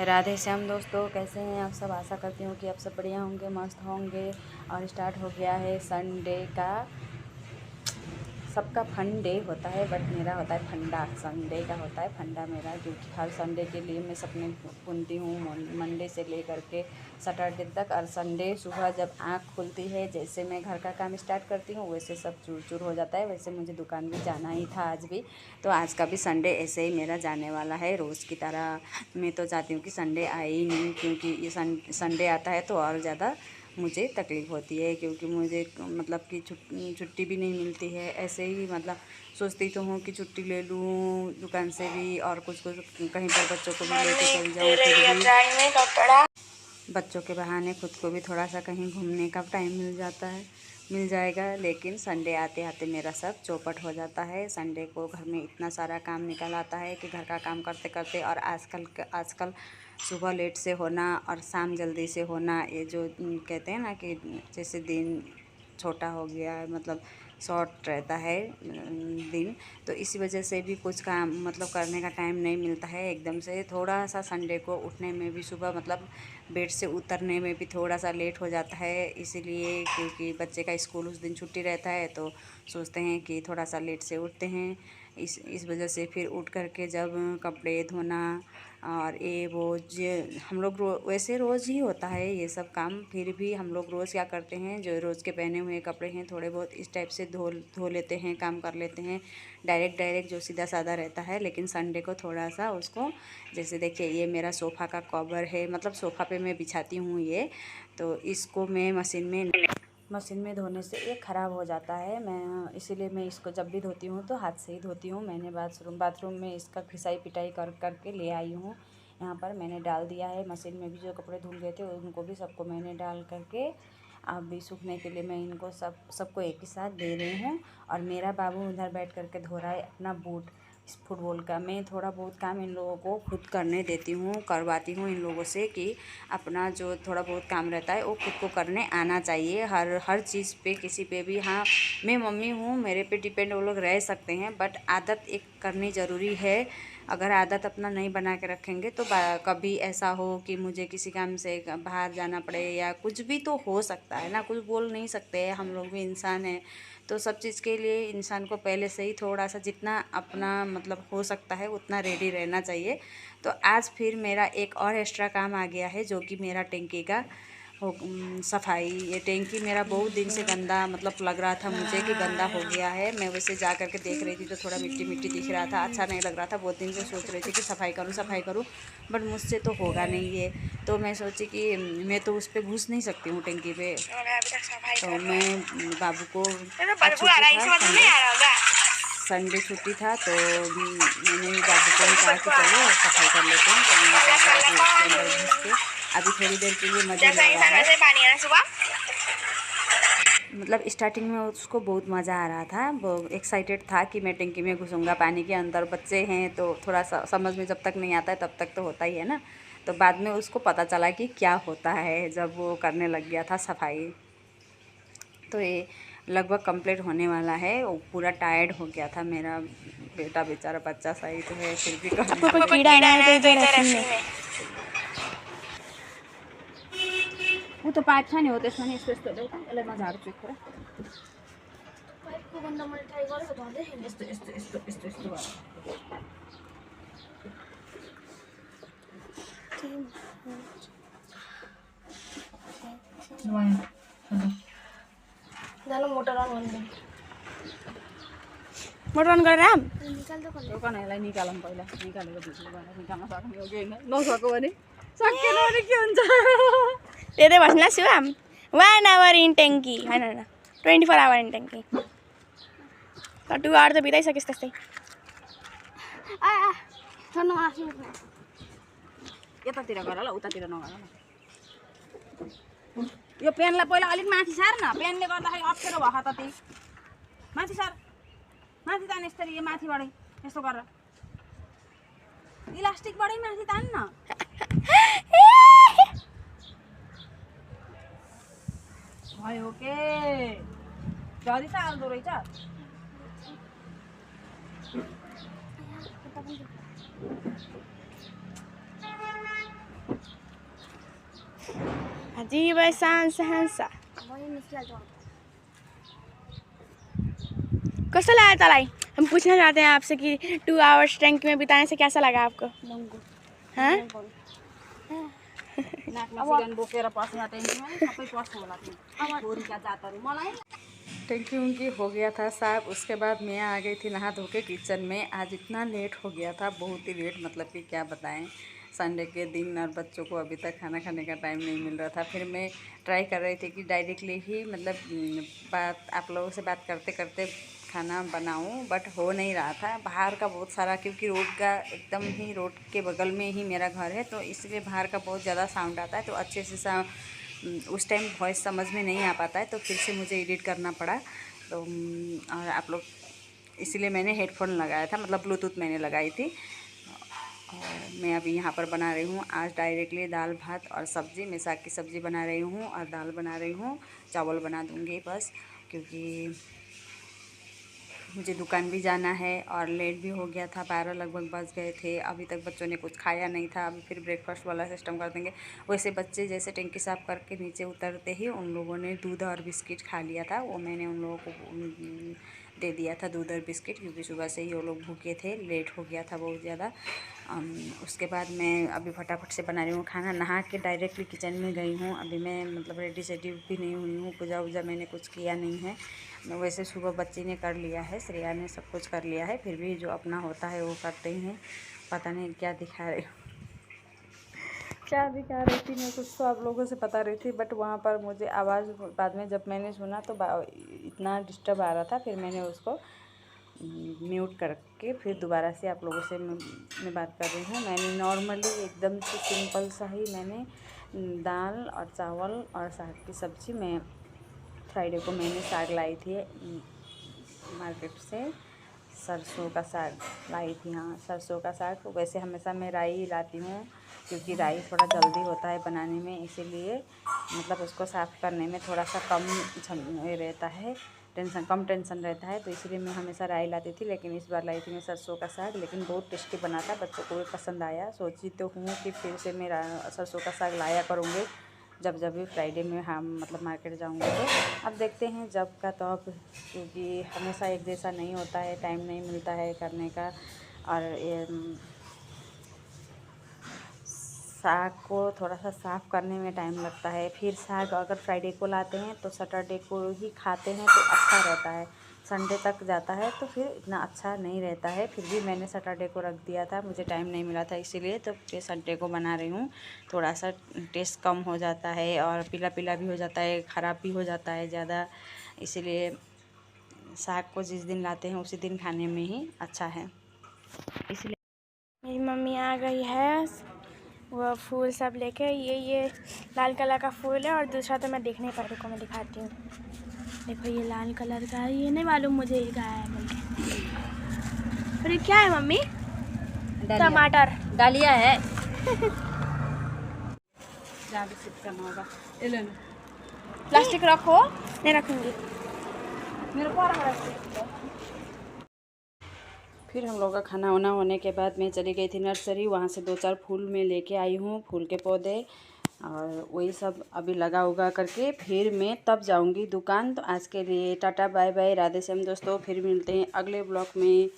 राधे श्याम दोस्तों, कैसे हैं आप सब। आशा करती हूँ कि आप सब बढ़िया होंगे, मस्त होंगे। और स्टार्ट हो गया है संडे का। सबका फन डे होता है बट मेरा होता है फंडा। संडे का होता है फंडा मेरा, क्योंकि हर संडे के लिए मैं सपने बुनती हूँ, मंडे से लेकर के सैटरडे तक। और संडे सुबह जब आँख खुलती है, जैसे मैं घर का काम स्टार्ट करती हूँ वैसे सब चूर चूर हो जाता है। वैसे मुझे दुकान भी जाना ही था आज भी, तो आज का भी संडे ऐसे ही मेरा जाने वाला है रोज़ की तरह। मैं तो चाहती हूँ कि संडे आए ही नहीं, क्योंकि ये संडे आता है तो और ज़्यादा मुझे तकलीफ़ होती है, क्योंकि मुझे मतलब कि छुट्टी भी नहीं मिलती है। ऐसे ही मतलब सोचती तो हूँ कि छुट्टी ले लूँ दुकान से भी, और कुछ कहीं पर बच्चों को भी लेके चली जाऊँ, फिर भी बच्चों के बहाने खुद को भी थोड़ा सा कहीं घूमने का टाइम मिल जाएगा। लेकिन संडे आते आते मेरा सब चौपट हो जाता है। संडे को घर में इतना सारा काम निकल आता है कि घर का काम करते करते, और आजकल सुबह लेट से होना और शाम जल्दी से होना, ये जो कहते हैं ना कि जैसे दिन छोटा हो गया है, मतलब शॉर्ट रहता है दिन, तो इसी वजह से भी कुछ काम मतलब करने का टाइम नहीं मिलता है एकदम से। थोड़ा सा संडे को उठने में भी, सुबह मतलब बेड से उतरने में भी थोड़ा सा लेट हो जाता है, इसीलिए क्योंकि बच्चे का स्कूल उस दिन छुट्टी रहता है, तो सोचते हैं कि थोड़ा सा लेट से उठते हैं। इस वजह से फिर उठ करके जब कपड़े धोना और ये वो हम लोग वैसे रोज़ ही होता है ये सब काम, फिर भी हम लोग रोज़ क्या करते हैं, जो रोज़ के पहने हुए कपड़े हैं थोड़े बहुत इस टाइप से धो लेते हैं, काम कर लेते हैं डायरेक्ट जो सीधा साधा रहता है। लेकिन संडे को थोड़ा सा उसको, जैसे देखिए ये मेरा सोफ़ा का कवर है, मतलब सोफ़ा पे मैं बिछाती हूँ ये, तो इसको मैं मशीन में धोने से ये ख़राब हो जाता है। मैं इसीलिए मैं इसको जब भी धोती हूँ तो हाथ से ही धोती हूँ। मैंने बाथरूम में इसका घिसाई पिटाई करके ले आई हूँ। यहाँ पर मैंने डाल दिया है मशीन में भी, जो कपड़े धुल गए थे उनको भी सबको मैंने डाल करके अभी सूखने के लिए मैं इनको सबको एक ही साथ दे रही हूँ। और मेरा बाबू उधर बैठ करके धो रहा है अपना बूट इस फुटबॉल का। मैं थोड़ा बहुत काम इन लोगों को खुद करने देती हूँ, करवाती हूँ इन लोगों से, कि अपना जो थोड़ा बहुत काम रहता है वो खुद को करने आना चाहिए, हर चीज़ पे किसी पे भी। हाँ, मैं मम्मी हूँ, मेरे पे डिपेंड वो लोग रह सकते हैं, बट आदत एक करनी ज़रूरी है। अगर आदत अपना नहीं बना के रखेंगे तो कभी ऐसा हो कि मुझे किसी काम से बाहर जाना पड़े, या कुछ भी तो हो सकता है ना, कुछ बोल नहीं सकते हैं, हम लोग भी इंसान हैं। तो सब चीज़ के लिए इंसान को पहले से ही थोड़ा सा जितना अपना मतलब हो सकता है उतना रेडी रहना चाहिए। तो आज फिर मेरा एक और एक्स्ट्रा काम आ गया है, जो कि मेरा टैंकी का सफाई। ये टैंकी मेरा बहुत दिन से गंदा मतलब लग रहा था मुझे कि गंदा हो गया है। मैं वैसे जा कर के देख रही थी तो थोड़ा मिट्टी मिट्टी दिख रहा था, अच्छा नहीं लग रहा था। बहुत दिन से सोच रही थी कि सफाई करूँ, बट मुझसे तो होगा नहीं ये। तो मैं सोची कि मैं तो उस पर घुस नहीं सकती हूँ टैंकी पे, तो मैं बाबू को संडे छुट्टी था, तो मैंने बाबू को कहा कि चलो सफाई कर लेते हैं। तो मैंने बाबू उसके अंदर घुस के अभी थोड़ी देर के लिए मज़े ले रहा है। मतलब स्टार्टिंग में उसको बहुत मज़ा आ रहा था, वो एक्साइटेड था कि मैं टंकी में घुसूँगा पानी के अंदर। बच्चे हैं तो थोड़ा सा समझ में जब तक नहीं आता है तब तक तो होता ही है ना। तो बाद में उसको पता चला कि क्या होता है जब वो करने लग गया था सफाई। तो ये लगभग कंप्लीट होने वाला है। वो पूरा टायर्ड हो गया था मेरा बेटा, बेचारा बच्चा सही तो है फिर भी वो तो पाइप छ नि हो त्यसमा नि यस्तो यस्तो यसलाई म झार्छु खै पाइपको भन्दा मैले ट्राई गरेको धर्दै छैन। यस्तो जानु मोटर अन गर्नु, मोटर अन गरेर आम दोकान यसलाई निकालौँ पहिला। निकालेको भिडियो बनाएर निकाल्न सक्ने हो कि होइन, नसक्यो भने सकेन भने के हुन्छ। त्यतै बस्नु ल शिवम। 1 आवर इन ट्याङ्की होइन 24 आवर इन ट्याङ्की। 2 आवर त बिताइसकेस् त्यस्तै। यतातिर गर ल, उतातिर नगर ल। यो पेनलाई पहिला अलिक माथि सार न, पेनले गर्दाखेरि अप्ठ्यारो भयो त त्यही माथि सार, माथि तान यसरी, यो माथिबाटै यस्तो गरेर इलास्टिकबाटै माथि तान न। भयो के झरिसाल्दो रहेछ। अजीब एहसान सहनसा कैसा लगा तलाई? हम पूछना चाहते हैं आपसे कि 2 आवर्स टैंक में बिताने से कैसा लगा आपको? हाँ? टंकी उनकी हो गया था साहब। उसके बाद मैं आ गई थी नहा धो के किचन में। आज इतना लेट हो गया था, बहुत ही लेट, मतलब कि क्या बताएं। संडे के दिन और बच्चों को अभी तक खाना खाने का टाइम नहीं मिल रहा था। फिर मैं ट्राई कर रही थी कि डायरेक्टली ही मतलब बात आप लोगों से बात करते करते खाना बनाऊं, बट हो नहीं रहा था। बाहर का बहुत सारा, क्योंकि रोड का एकदम ही रोड के बगल में ही मेरा घर है, तो इसलिए बाहर का बहुत ज़्यादा साउंड आता है, तो अच्छे से उस टाइम वॉइस समझ में नहीं आ पाता है, तो फिर से मुझे एडिट करना पड़ा। तो और आप लोग, इसलिए मैंने हेडफोन लगाया था, मतलब ब्लूटूथ मैंने लगाई थी। और मैं अभी यहाँ पर बना रही हूँ आज डायरेक्टली दाल भात और सब्ज़ी। मैं साग की सब्ज़ी बना रही हूँ और दाल बना रही हूँ, चावल बना दूँगी बस, क्योंकि मुझे दुकान भी जाना है और लेट भी हो गया था, 12 लगभग बज गए थे। अभी तक बच्चों ने कुछ खाया नहीं था, अभी फिर ब्रेकफास्ट वाला सिस्टम कर देंगे। वैसे बच्चे जैसे टंकी साफ करके नीचे उतरते ही उन लोगों ने दूध और बिस्किट खा लिया था, वो मैंने उन लोगों को दे दिया था, दूध और बिस्किट, क्योंकि सुबह से ही वो लोग भूखे थे, लेट हो गया था बहुत ज़्यादा। उसके बाद मैं अभी फटाफट से बना रही हूँ खाना। नहा के डायरेक्टली किचन में गई हूँ। अभी मैं मतलब रेडी सेडी भी नहीं हुई हूँ, पूजा वूजा मैंने कुछ किया नहीं है। वैसे सुबह बच्ची ने कर लिया है, श्रेया ने सब कुछ कर लिया है, फिर भी जो अपना होता है वो करते ही हैं। पता नहीं क्या दिखा रही क्या दिखा रही थी मैं, कुछ तो आप लोगों से बता रही थी, बट वहाँ पर मुझे आवाज़ बाद में जब मैंने सुना तो इतना डिस्टर्ब आ रहा था, फिर मैंने उसको म्यूट करके फिर दोबारा से आप लोगों से मैं बात कर रही हूँ। मैंने नॉर्मली एकदम से सिंपल सा ही मैंने दाल और चावल और साग की सब्ज़ी, मैं फ्राइडे को मैंने साग लाई थी मार्केट से, सरसों का साग लाई थी। हाँ, सरसों का साग। वैसे हमेशा मैं राई लाती हूँ, क्योंकि राई थोड़ा जल्दी होता है बनाने में, इसीलिए मतलब उसको साफ़ करने में थोड़ा सा कम रहता है, कम टेंशन रहता है, तो इसलिए मैं हमेशा राई लाती थी। लेकिन इस बार लाई थी मैं सरसों का साग, लेकिन बहुत टेस्टी बना था, बच्चों को भी पसंद आया। सोची तो हूँ कि फिर से मैं सरसों का साग लाया करूँगी जब भी फ्राइडे में हम मतलब मार्केट जाऊँगी, तो अब देखते हैं जब का तो अब, क्योंकि हमेशा एक जैसा नहीं होता है, टाइम नहीं मिलता है करने का। और साग को थोड़ा सा साफ़ करने में टाइम लगता है। फिर साग अगर फ्राइडे को लाते हैं तो सैटरडे को ही खाते हैं तो अच्छा रहता है, संडे तक जाता है तो फिर इतना अच्छा नहीं रहता है। फिर भी मैंने सैटरडे को रख दिया था, मुझे टाइम नहीं मिला था इसीलिए, तो फिर संडे को बना रही हूँ। थोड़ा सा टेस्ट कम हो जाता है और पीला पीला भी हो जाता है, ख़राब भी हो जाता है ज़्यादा, इसीलिए साग को जिस दिन लाते हैं उसी दिन खाने में ही अच्छा है, इसलिए। मेरी मम्मी आ गई है, वो फूल सब लेके। ये लाल कलर का फूल है और दूसरा तो मैं देख नहीं पा रही, को मैं दिखाती हूँ। देखो ये लाल कलर का है, ये नहीं मालूम मुझे ये क्या है बोल। और ये क्या है मम्मी? टमाटर, डालिया है जहाँ भी शिफ्ट करना होगा। प्लास्टिक रखो, नहीं रखूँगी। मेरे को फिर हम लोग का खाना वाना होने के बाद मैं चली गई थी नर्सरी, वहाँ से 2-4 फूल मैं लेके आई हूँ, फूल के पौधे, और वही सब अभी लगा उगा करके फिर मैं तब जाऊँगी दुकान। तो आज के लिए tata bye bye, Radhe Shyam दोस्तों, फिर मिलते हैं अगले ब्लॉग में।